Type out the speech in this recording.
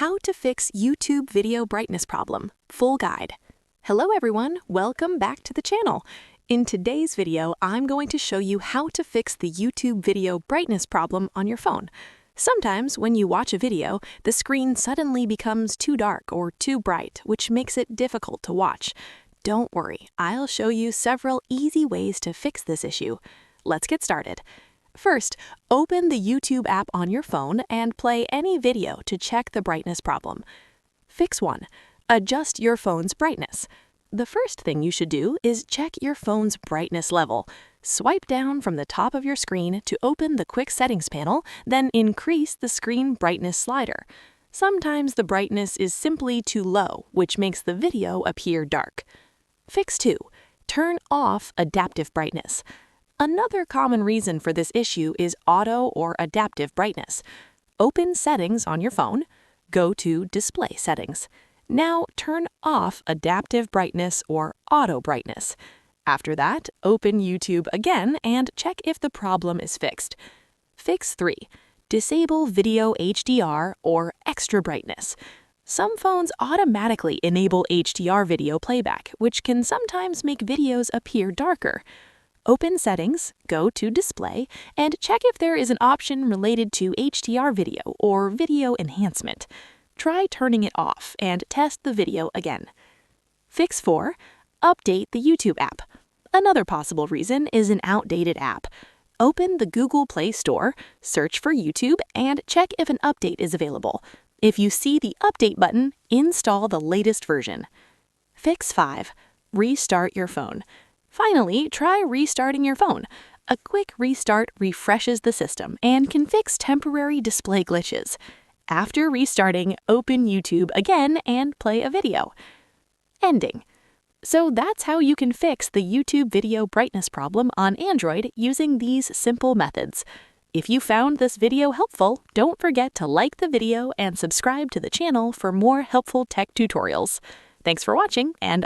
How to fix YouTube video brightness problem, full guide. Hello everyone, welcome back to the channel. In today's video, I'm going to show you how to fix the YouTube video brightness problem on your phone. Sometimes when you watch a video, the screen suddenly becomes too dark or too bright, which makes it difficult to watch. Don't worry, I'll show you several easy ways to fix this issue. Let's get started. First, open the YouTube app on your phone and play any video to check the brightness problem. Fix 1. Adjust your phone's brightness. The first thing you should do is check your phone's brightness level. Swipe down from the top of your screen to open the Quick Settings panel, then increase the screen brightness slider. Sometimes the brightness is simply too low, which makes the video appear dark. Fix 2. Turn off adaptive brightness. Another common reason for this issue is auto or adaptive brightness. Open Settings on your phone, go to Display Settings. Now turn off adaptive brightness or auto brightness. After that, open YouTube again and check if the problem is fixed. Fix 3. Disable video HDR or extra brightness. Some phones automatically enable HDR video playback, which can sometimes make videos appear darker. Open Settings, go to Display, and check if there is an option related to HDR video or video enhancement. Try turning it off and test the video again. Fix 4. Update the YouTube app. Another possible reason is an outdated app. Open the Google Play Store, search for YouTube, and check if an update is available. If you see the Update button, install the latest version. Fix 5. Restart your phone. Finally, try restarting your phone. A quick restart refreshes the system and can fix temporary display glitches. After restarting, open YouTube again and play a video. Ending. So that's how you can fix the YouTube video brightness problem on Android using these simple methods. If you found this video helpful, don't forget to like the video and subscribe to the channel for more helpful tech tutorials. Thanks for watching, and